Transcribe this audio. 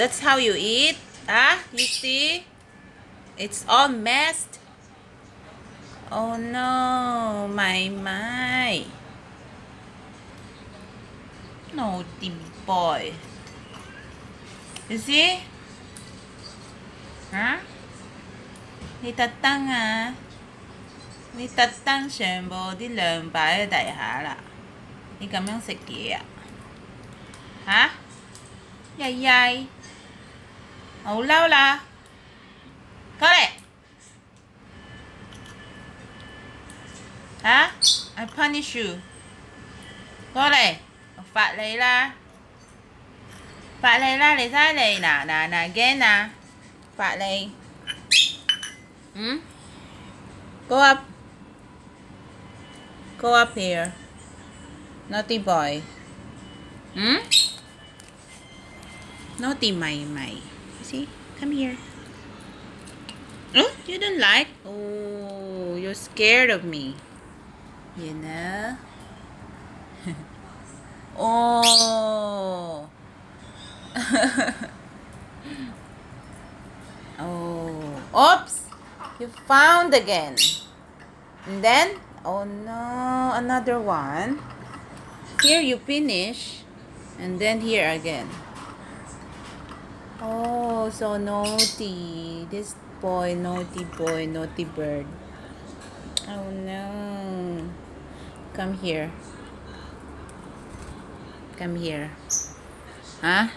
That's how you eat? Ah, you see? It's all messed. Oh no, my. Naughty boy. You see? Hả?你特登啊？你特登全部啲糧擺喺地下啦？你咁樣食嘢啊？嚇？曳曳，好嬲啦！過嚟嚇！I punish you。過嚟，我罰你啦！罰你啦！你睇你嗱驚啊！罰你。嗯？Go up. Go up here. Naughty boy. Hmm? Naughty my. See? Come here. Oh, you don't like? Oh, you're scared of me. You know? Oh. Oh. Oops. You found again. And then, oh no, another one. Here you finish. And then here again. Oh, so naughty. This boy, naughty bird. Oh no. Come here. Come here. Huh?